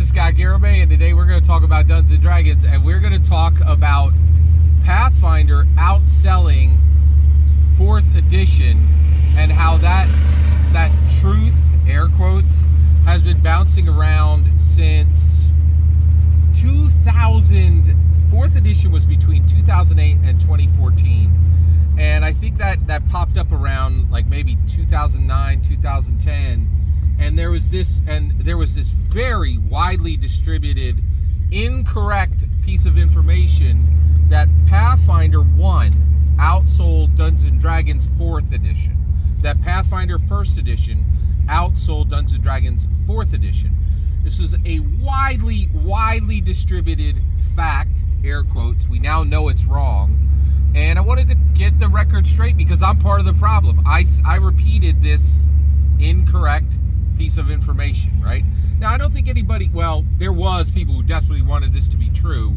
Scott Garibay, and today we're going to talk about Dungeons & Dragons, and we're going to talk about Pathfinder outselling 4th edition and how that truth, air quotes, has been bouncing around since 2000. 4th edition was between 2008 and 2014. And I think that popped up around like maybe 2009, 2010. And there was this very widely distributed, incorrect piece of information that Pathfinder 1 outsold Dungeons & Dragons 4th edition. That Pathfinder 1st edition outsold Dungeons & Dragons 4th edition. This was a widely distributed fact, air quotes. We now know it's wrong. And I wanted to get the record straight because I'm part of the problem. I repeated this incorrect piece of information, right? Now, I don't think anybody, well, there was people who desperately wanted this to be true,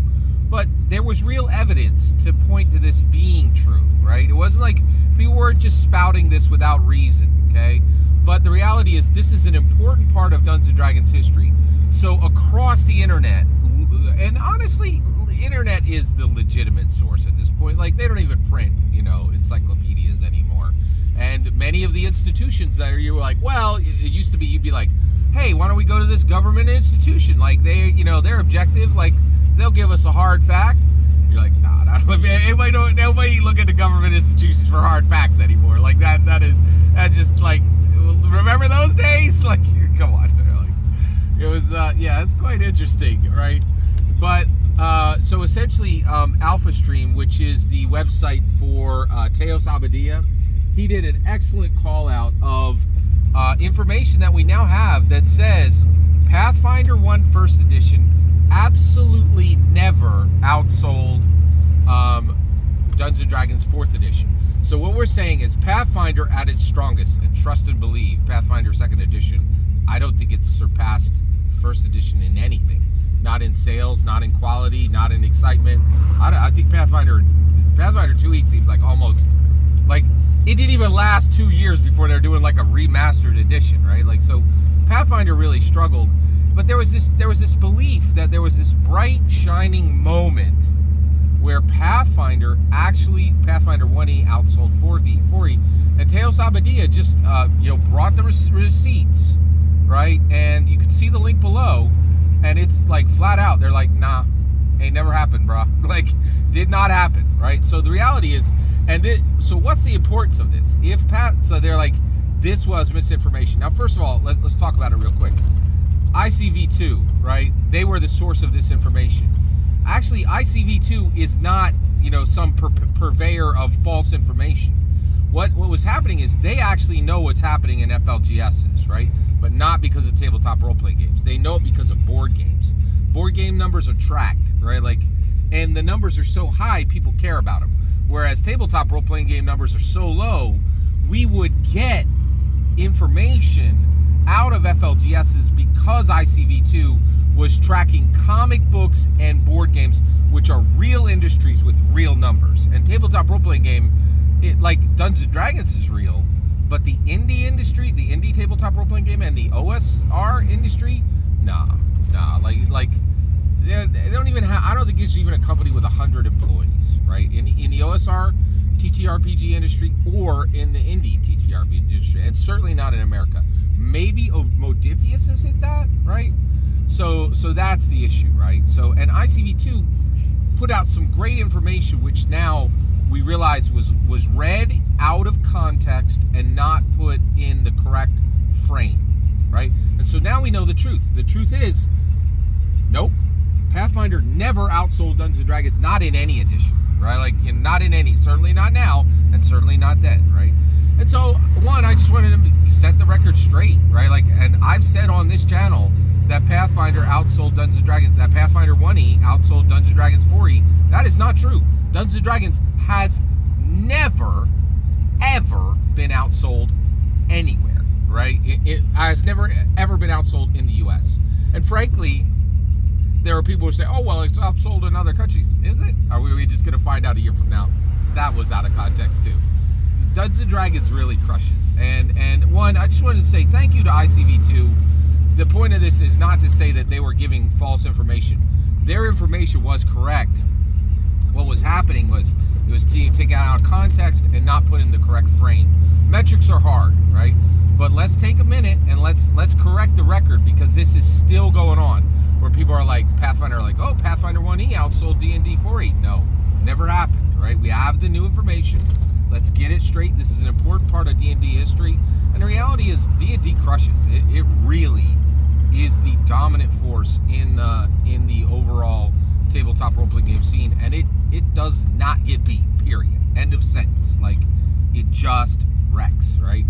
but there was real evidence to point to this being true, right? It wasn't like people weren't just spouting this without reason, okay? But the reality is this is an important part of Dungeons & Dragons history. So across the internet, and honestly, the internet is the legitimate source at this point. Like, they don't even print, encyclopedias anymore. And many of the institutions that you're like, well, it used to be, you'd be like, hey, why don't we go to this government institution? Like, they're objective, like, they'll give us a hard fact. You're like, nah, nobody look at the government institutions for hard facts anymore. Like, that just, like, remember those days? Like, come on. It was, it's quite interesting, right? But, so essentially, AlphaStream, which is the website for Teos Abadia, he did an excellent call out of information that we now have that says Pathfinder 1 1st edition absolutely never outsold Dungeons & Dragons 4th edition. So what we're saying is Pathfinder at its strongest, and trust and believe, Pathfinder 2nd edition, I don't think it's surpassed 1st edition in anything. Not in sales, not in quality, not in excitement. I think Pathfinder 2E seems like almost, like, it didn't even last 2 years before they're doing like a remastered edition, right? Like, so Pathfinder really struggled, but there was this belief that there was this bright, shining moment where Pathfinder 1E outsold 4E, and Teos Abadia just brought the receipts, right? And you can see the link below, and it's like flat out, they're like, nah, ain't never happened, bro. Like, did not happen, right? So the reality is, so what's the importance of this? So they're like, this was misinformation. Now, first of all, let's talk about it real quick. ICV2, right? They were the source of this information. Actually, ICV2 is not, some purveyor of false information. What was happening is they actually know what's happening in FLGSs, right? But not because of tabletop role-playing games. They know it because of board games. Board game numbers are tracked, right? Like, and the numbers are so high, people care about them. Whereas tabletop role-playing game numbers are so low, we would get information out of FLGSs because ICV2 was tracking comic books and board games, which are real industries with real numbers. And tabletop role-playing game, like Dungeons & Dragons is real, but the indie industry, the indie tabletop role-playing game and the OSR industry, nah, like they don't even have, I don't think it's even a company with 100 employees, right? In the OSR TTRPG industry or in the indie TTRPG industry, and certainly not in America. Maybe Modifius has hit that, right? So that's the issue, right? So, and ICV2 put out some great information, which now we realize was read out of context and not put in the correct frame, right? And so now we know the truth. The truth is, nope, Pathfinder never outsold Dungeons & Dragons, not in any edition, right? Like, not in any, certainly not now, and certainly not then, right? And so, one, I just wanted to set the record straight, right? Like, and I've said on this channel that Pathfinder outsold Dungeons & Dragons, that Pathfinder 1E outsold Dungeons & Dragons 4E. That is not true. Dungeons & Dragons has never, ever been outsold anywhere, right? It has never, ever been outsold in the U.S. And frankly, there are people who say, oh, well, it's outsold in other countries. Is it? Are we just going to find out a year from now? That was out of context, too. Dungeons & Dragons really crushes. And one, I just wanted to say thank you to ICV2 the point of this is not to say that they were giving false information. Their information was correct. What was happening was it was taken out of context and not put in the correct frame. Metrics are hard, right? But let's take a minute and let's correct the record, because this is still going on. Where people are like, Pathfinder, like, oh, Pathfinder 1E outsold D&D 4E. No, never happened, right? We have the new information. Let's get it straight. This is an important part of D&D history. And the reality is D&D crushes. It really is the dominant force in the overall tabletop role-playing game scene. And it does not get beat, period. End of sentence. Like, it just wrecks, right?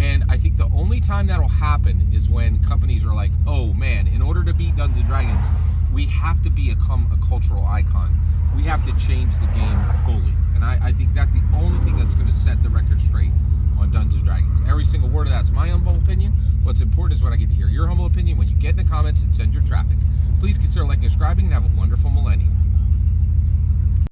And I think the only time that'll happen is when companies are like, oh man, in order to beat Dungeons & Dragons, we have to become a cultural icon. We have to change the game fully. And I think that's the only thing that's going to set the record straight on Dungeons & Dragons. Every single word of that's my humble opinion. What's important is when I get to hear your humble opinion. When you get in the comments and send your traffic, please consider liking and subscribing, and have a wonderful millennium.